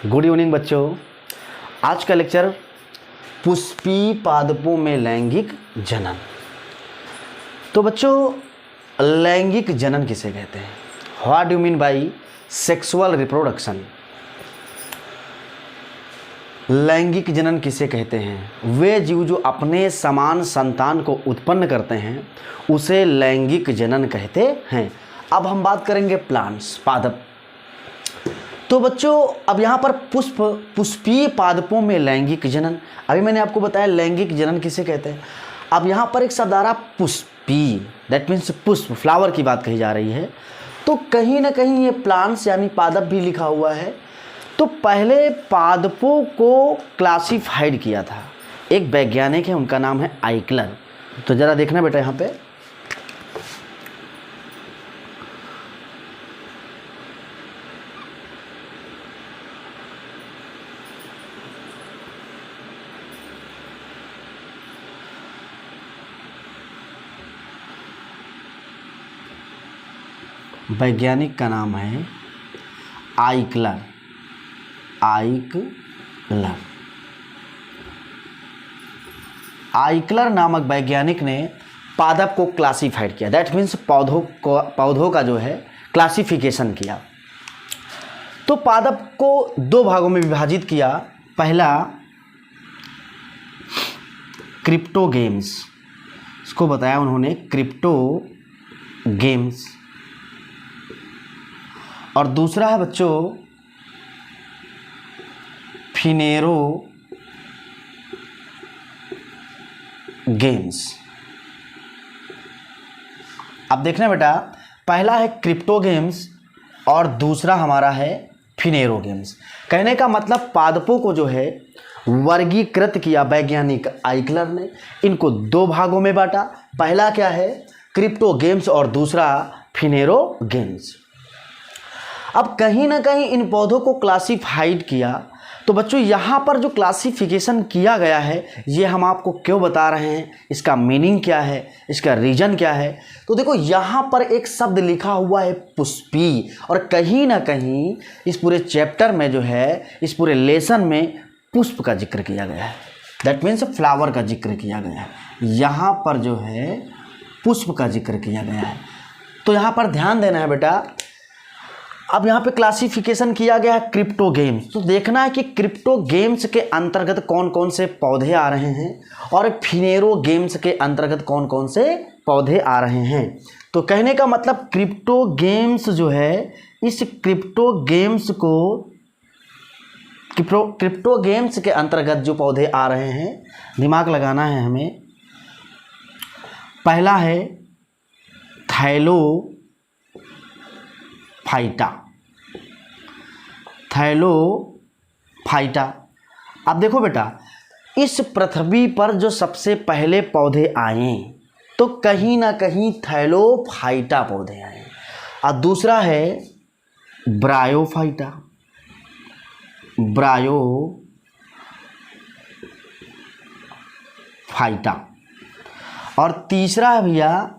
Good evening बच्चों। आज का लेक्चर पुष्पी पादपों में लैंगिक जनन। तो बच्चों, लैंगिक जनन किसे कहते हैं? What do mean by sexual reproduction? लैंगिक जनन किसे कहते हैं? वे जीव जो अपने समान संतान को उत्पन्न करते हैं उसे लैंगिक जनन कहते हैं। अब हम बात करेंगे प्लांट्स, पादप। तो बच्चों, अब यहाँ पर पुष्पीय पादपों में लैंगिक जनन। अभी मैंने आपको बताया लैंगिक जनन किसे कहते हैं। अब यहाँ पर एक शब्द आ रहा पुष्पीय, दैट मीन्स पुष्प, फ्लावर की बात कही जा रही है। तो कहीं ना कहीं ये प्लांट्स यानी पादप भी लिखा हुआ है। तो पहले पादपों को क्लासिफाइड किया था एक वैज्ञानिक है, उनका नाम है आइकलर। तो ज़रा देखना बेटा, यहाँ पे वैज्ञानिक का नाम है आइकलर। आइकलर नामक वैज्ञानिक ने पादप को क्लासिफाइड किया, दैट मीन्स पौधों का जो है क्लासिफिकेशन किया। तो पादप को दो भागों में विभाजित किया। पहला क्रिप्टोगेम्स, इसको बताया उन्होंने क्रिप्टोगेम्स। और दूसरा है बच्चों फिनेरोगेम्स। अब देखना बेटा, पहला है क्रिप्टोगेम्स और दूसरा हमारा है फिनेरोगेम्स। कहने का मतलब पादपों को जो है वर्गीकृत किया वैज्ञानिक आइकलर ने, इनको दो भागों में बांटा। पहला क्या है? क्रिप्टोगेम्स और दूसरा फिनेरोगेम्स। अब कहीं ना कहीं इन पौधों को क्लासिफाइड किया। तो बच्चों, यहाँ पर जो क्लासिफिकेशन किया गया है ये हम आपको क्यों बता रहे हैं, इसका मीनिंग क्या है, इसका रीजन क्या है। तो देखो, यहाँ पर एक शब्द लिखा हुआ है पुष्पी, और कहीं ना कहीं इस पूरे चैप्टर में जो है, इस पूरे लेसन में पुष्प का जिक्र किया गया है, दैट मीन्स फ्लावर का जिक्र किया गया है। यहाँ पर जो है पुष्प का जिक्र किया गया है। तो यहाँ पर ध्यान देना है बेटा। अब यहाँ पे क्लासिफिकेशन किया गया है क्रिप्टोगेम्स। तो देखना है कि क्रिप्टोगेम्स के अंतर्गत कौन कौन से पौधे आ रहे हैं और फिनेरोगेम्स के अंतर्गत कौन कौन से पौधे आ रहे हैं। तो कहने का मतलब क्रिप्टोगेम्स जो है, इस क्रिप्टोगेम्स के अंतर्गत जो पौधे आ रहे हैं, दिमाग लगाना है हमें। पहला है थैलोफाइटा। अब देखो बेटा, इस पृथ्वी पर जो सबसे पहले पौधे आए तो कहीं ना कहीं थैलोफाइटा पौधे आए। और दूसरा है ब्रायोफाइटा। और तीसरा है भैया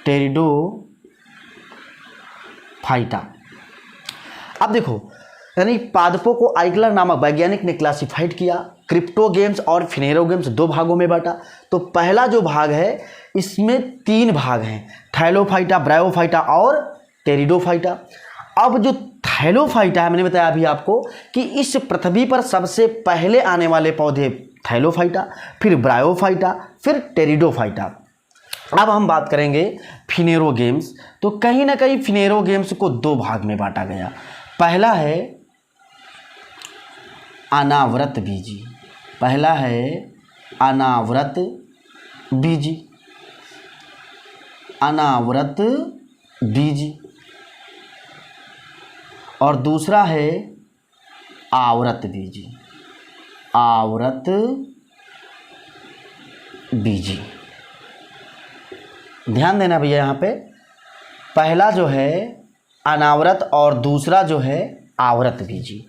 टेरिडोफाइटा। अब देखो, यानी पादपों को आइकलर नामक वैज्ञानिक ने क्लासिफाइड किया, क्रिप्टोगेम्स और फिनेरोगेम्स दो भागों में बांटा। तो पहला जो भाग है इसमें तीन भाग हैं, थैलोफाइटा, ब्रायोफाइटा और टेरिडोफाइटा। अब जो थैलोफाइटा है, मैंने बताया अभी आपको कि इस पृथ्वी पर सबसे पहले आने वाले पौधे थैलोफाइटा, फिर ब्रायोफाइटा, फिर टेरिडोफाइटा। अब हम बात करेंगे फिनेरोगेम्स। तो कहीं ना कहीं फिनेरोगेम्स को दो भाग में बांटा गया। पहला है अनावृत बीजी, और दूसरा है आवृत बीजी। ध्यान देना भैया, यहाँ पे पहला जो है अनावृत और दूसरा जो है आवृत बीजी।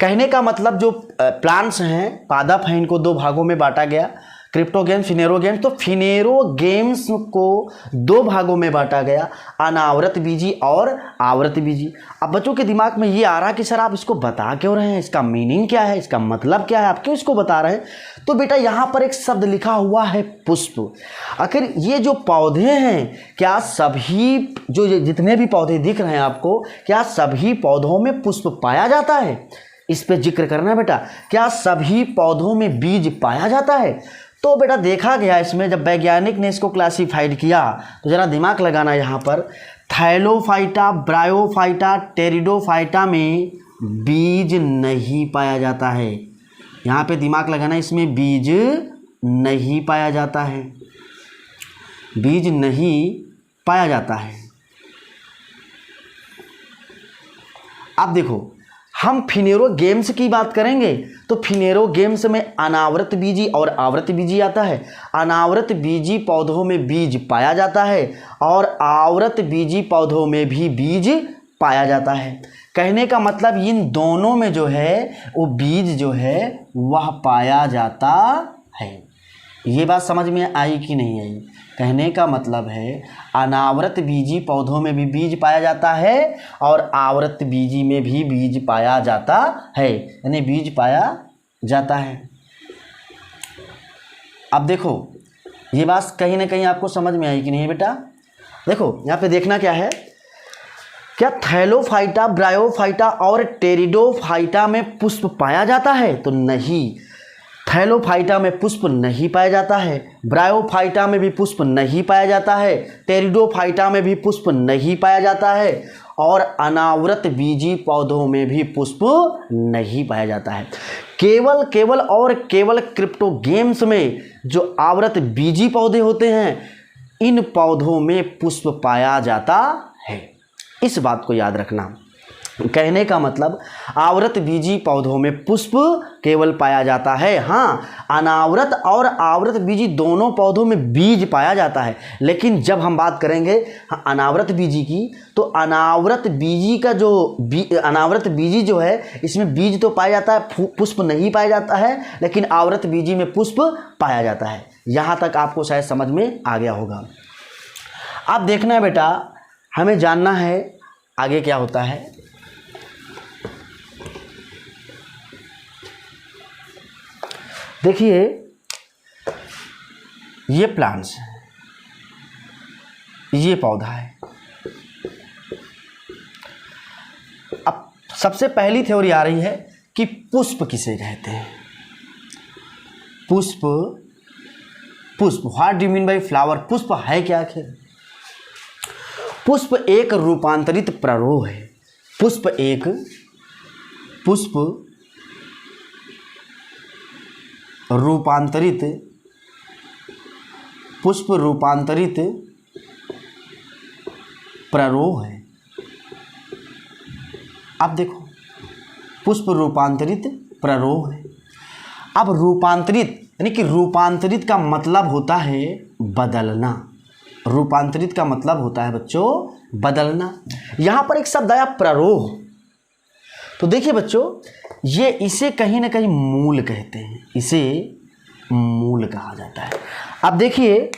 कहने का मतलब जो प्लांट्स हैं, पादप हैं, इनको दो भागों में बांटा गया। क्रिप्टो गेम्स, फिनेरो गेम्स। तो फिनेरो गेम्स को दो भागों में बांटा गया, अनावृत बीजी और आवृत बीजी। अब बच्चों के दिमाग में ये आ रहा कि सर आप इसको बता क्यों रहे हैं, इसका मीनिंग क्या है, इसका मतलब क्या है, आप क्यों इसको बता रहे हैं? तो बेटा यहाँ पर एक शब्द लिखा हुआ है पुष्प। आखिर ये जो पौधे हैं, क्या सभी जो जितने भी पौधे दिख रहे हैं आपको, क्या सभी पौधों में पुष्प पाया जाता है? इस पे जिक्र करना है बेटा। क्या सभी पौधों में बीज पाया जाता है? तो बेटा देखा गया इसमें, जब वैज्ञानिक ने इसको क्लासिफाइड किया तो ज़रा दिमाग लगाना यहाँ पर, थैलोफाइटा, ब्रायोफाइटा, टेरिडोफाइटा में बीज नहीं पाया जाता है। यहाँ पे दिमाग लगाना, इसमें बीज नहीं पाया जाता है, बीज नहीं पाया जाता है। अब देखो, हम फिनेरो गेम्स की बात करेंगे तो फिनेरो गेम्स में अनावृत बीजी और आवृत बीजी आता है। अनावृत बीजी पौधों में बीज पाया जाता है और आवृत बीजी पौधों में भी बीज पाया जाता है। कहने का मतलब इन दोनों में जो है वो बीज जो है वह पाया जाता है। ये बात समझ में आई कि नहीं आई? कहने का मतलब है अनावृत बीजी पौधों में भी बीज पाया जाता है और आवृत बीजी में भी बीज पाया जाता है, यानी बीज पाया जाता है। अब देखो, ये बात कहीं ना कहीं आपको समझ में आई कि नहीं बेटा? देखो यहाँ पे देखना क्या है, क्या थैलोफाइटा, ब्रायोफाइटा और टेरिडोफाइटा में पुष्प पाया जाता है? तो नहीं, थैलोफाइटा में पुष्प नहीं पाया जाता है, ब्रायोफाइटा में भी पुष्प नहीं पाया जाता है, टेरिडोफाइटा में भी पुष्प नहीं पाया जाता है और अनावृत बीजी पौधों में भी पुष्प नहीं पाया जाता है। केवल क्रिप्टो गेम्स में जो आवृत बीजी पौधे होते हैं, इन पौधों में पुष्प पाया जाता है। इस बात को याद रखना। कहने का मतलब आवृत बीजी पौधों में पुष्प केवल पाया जाता है। हाँ, अनावृत और आवृत बीजी दोनों पौधों में बीज पाया जाता है, लेकिन जब हम बात करेंगे अनावृत बीजी की, तो अनावृत बीजी का जो अनावृत बीजी जो है, इसमें बीज तो पाया जाता है, पुष्प नहीं पाया जाता है, लेकिन आवृत बीजी में पुष्प पाया जाता है। यहाँ तक आपको शायद समझ में आ गया होगा। अब देखना है बेटा, हमें जानना है आगे क्या होता है। देखिए, ये प्लांट्स है, ये पौधा है। अब सबसे पहली थ्योरी आ रही है कि पुष्प किसे कहते हैं। पुष्प, what do you mean by flower? पुष्प है क्या आखिर? पुष्प एक रूपांतरित प्ररोह है। पुष्प रूपांतरित प्ररोह है। अब देखो, पुष्प रूपांतरित प्ररोह है। अब रूपांतरित यानी कि रूपांतरित का मतलब होता है बदलना। रूपांतरित का मतलब होता है बच्चों बदलना। यहां पर एक शब्द आया प्ररोह। तो देखिए बच्चों, ये इसे कहीं ना कहीं मूल कहते हैं, इसे मूल कहा जाता है। अब देखिए,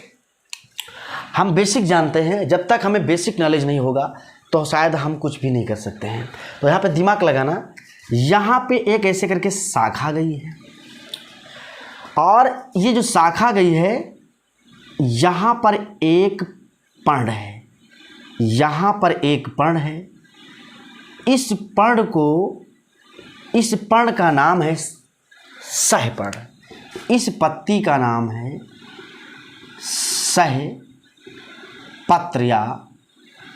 हम बेसिक जानते हैं, जब तक हमें बेसिक नॉलेज नहीं होगा तो शायद हम कुछ भी नहीं कर सकते हैं। तो यहाँ पे दिमाग लगाना, यहाँ पे एक ऐसे करके शाखा गई है और ये जो शाखा गई है, यहाँ पर एक पर्ण है, यहाँ पर एक पर्ण है। इस पर्ण का नाम है सहपर्ण, इस पत्ती का नाम है सहपत्र या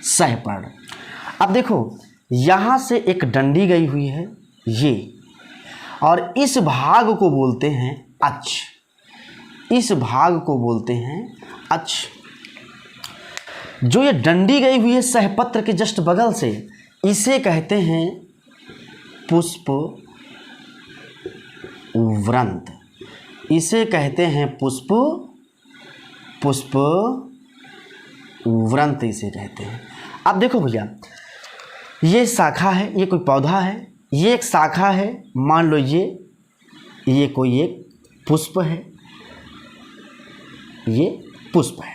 सहपर्ण। अब देखो, यहाँ से एक डंडी गई हुई है ये, और इस भाग को बोलते हैं अक्ष, इस भाग को बोलते हैं अक्ष। जो ये डंडी गई हुई है सहपत्र के जस्ट बगल से, इसे कहते हैं पुष्प व्रंत, इसे कहते हैं पुष्प व्रंत इसे कहते हैं। अब देखो भैया, ये शाखा है, ये कोई पौधा है, ये एक शाखा है, मान लो ये कोई एक पुष्प है, ये पुष्प है।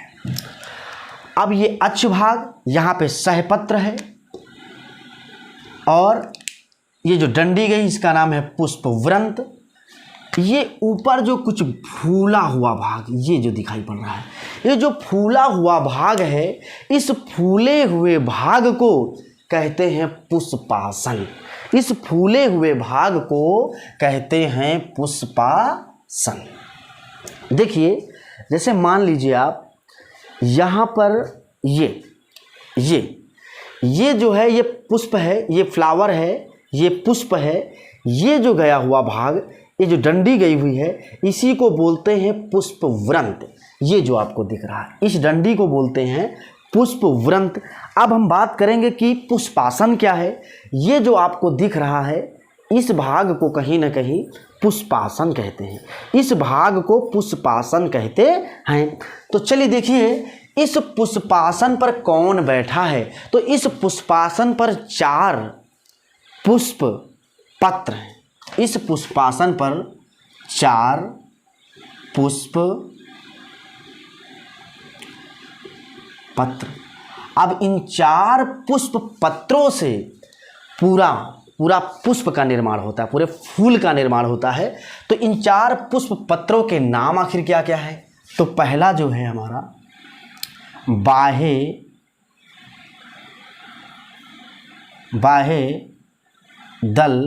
अब ये अक्ष भाग, यहाँ पे सहपत्र है और ये जो डंडी गई इसका नाम है पुष्पवृंत। ये ऊपर जो कुछ फूला हुआ भाग ये जो दिखाई पड़ रहा है, ये जो फूला हुआ भाग है, इस फूले हुए भाग को कहते हैं पुष्पासन। इस फूले हुए भाग को कहते हैं पुष्पासन। देखिए, जैसे मान लीजिए आप यहाँ पर ये जो है ये पुष्प है, ये फ्लावर है, ये पुष्प है। ये जो गया हुआ भाग, ये जो डंडी गई हुई है, इसी को बोलते हैं पुष्पवृंत। ये जो आपको दिख रहा है, इस डंडी को बोलते हैं पुष्पवृंत। अब हम बात करेंगे कि पुष्पासन क्या है। ये जो आपको दिख रहा है, इस भाग को कहीं ना कहीं पुष्पासन कहते हैं। इस भाग को पुष्पासन कहते हैं। तो चलिए देखिए, इस पुष्पासन पर कौन बैठा है। तो इस पुष्पासन पर 4 पुष्प पत्र हैं। इस पुष्पासन पर 4 पुष्प पत्र। अब इन 4 पुष्प पत्रों से पूरा पुष्प का निर्माण होता है, पूरे फूल का निर्माण होता है। तो इन 4 पुष्प पत्रों के नाम आखिर क्या क्या है। तो पहला जो है हमारा बाह्य दल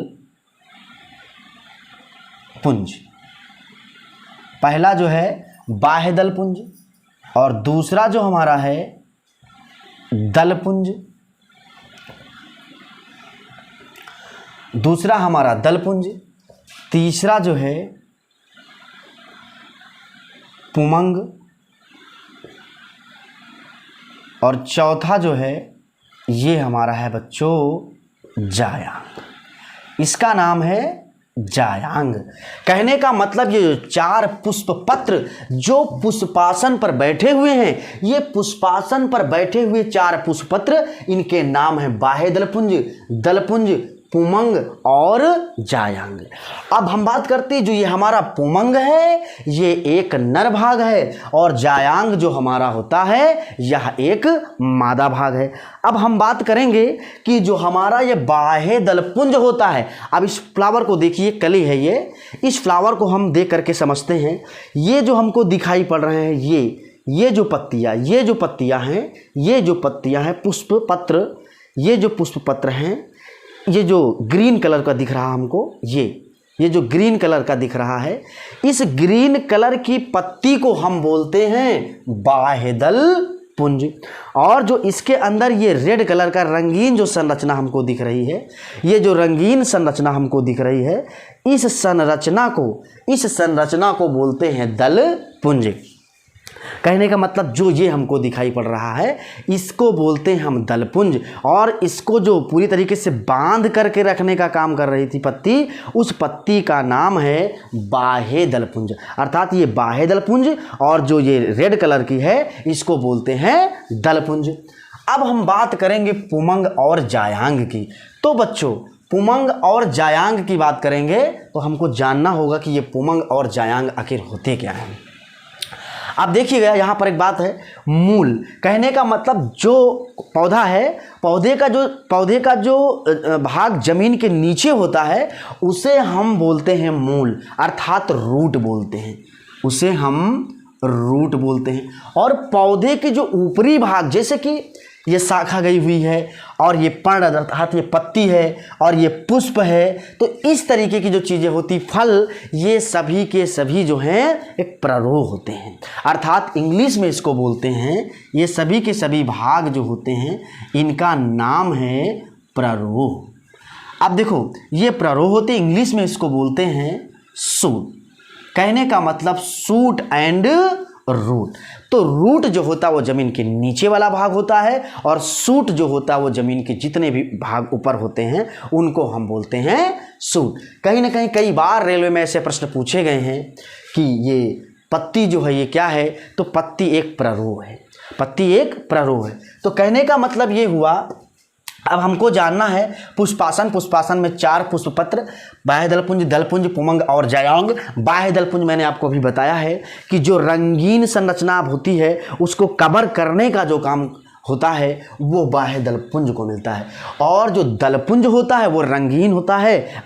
पुंज। पहला जो है बाह्य दल पुंज और दूसरा जो हमारा है दल पुंज। दूसरा हमारा दल पुंज। तीसरा जो है पुमंग और चौथा जो है ये हमारा है बच्चों जायांग। इसका नाम है जायांग। कहने का मतलब ये 4 पुष्प पत्र जो पुष्पासन पर बैठे हुए हैं, ये पुष्पासन पर बैठे हुए 4 पुष्प पत्र, इनके नाम है बाह्य दलपुंज, दलपुंज, पुमंग और जायांग। अब हम बात करते हैं, जो ये हमारा पुमंग है ये एक नर भाग है और जायांग जो हमारा होता है यह एक मादा भाग है। अब हम बात करेंगे कि जो हमारा ये बाह्य दलपुंज होता है। अब इस फ्लावर को देखिए, कली है ये, इस फ्लावर को हम देख करके समझते हैं। ये जो हमको दिखाई पड़ रहे हैं, ये जो पत्तियाँ हैं, ये जो पत्तियाँ हैं पुष्प पत्र, ये जो पुष्प पत्र हैं, ये जो ग्रीन कलर का दिख रहा हमको, ये जो ग्रीन कलर का दिख रहा है, इस ग्रीन कलर की पत्ती को हम बोलते हैं बाह्य दल पुंज। और जो इसके अंदर ये रेड कलर का रंगीन जो संरचना हमको दिख रही है, ये जो रंगीन संरचना हमको दिख रही है, इस संरचना को बोलते हैं दल पुंज। कहने का मतलब जो ये हमको दिखाई पड़ रहा है इसको बोलते हैं हम दलपुंज। और इसको जो पूरी तरीके से बांध करके रखने का काम कर रही थी पत्ती, उस पत्ती का नाम है बाह्य दलपुंज। अर्थात ये बाह्य दलपुंज और जो ये रेड कलर की है इसको बोलते हैं दलपुंज। अब हम बात करेंगे पुमंग और जायांग की। तो बच्चों, पुमंग और जायांग की बात करेंगे तो हमको जानना होगा कि ये पुमंग और जायांग आखिर होते क्या हैं। आप देखिएगा यहाँ पर एक बात है, मूल। कहने का मतलब जो पौधा है, पौधे का जो भाग जमीन के नीचे होता है उसे हम बोलते हैं मूल, अर्थात रूट बोलते हैं, उसे हम रूट बोलते हैं। और पौधे के जो ऊपरी भाग, जैसे कि ये शाखा गई हुई है और ये पर्ण अर्थात ये पत्ती है और ये पुष्प है, तो इस तरीके की जो चीज़ें होती, फल, ये सभी के सभी जो हैं एक प्ररोह होते हैं। अर्थात इंग्लिश में इसको बोलते हैं, ये सभी के सभी भाग जो होते हैं इनका नाम है प्ररोह। अब देखो, ये प्ररोह होते, इंग्लिश में इसको बोलते हैं सूट। कहने का मतलब सूट एंड रूट। तो रूट जो होता है वो ज़मीन के नीचे वाला भाग होता है और सूट जो होता है वो ज़मीन के जितने भी भाग ऊपर होते हैं उनको हम बोलते हैं सूट। कहीं ना कहीं कई बार रेलवे में ऐसे प्रश्न पूछे गए हैं कि ये पत्ती जो है ये क्या है, तो पत्ती एक प्ररोह है, पत्ती एक प्ररोह है। तो कहने का मतलब ये हुआ अब हमको जानना है पुष्पासन। पुष्पासन में 4 पुष्पपत्र, बाह्य दलपुंज, दलपुंज, पुमंग और जयांग। बाह्य दलपुंज मैंने आपको अभी बताया है कि जो रंगीन संरचना होती है उसको कवर करने का जो काम होता है वो बाह्य दलपुंज को मिलता है, और जो दलपुंज होता है वो रंगीन होता है।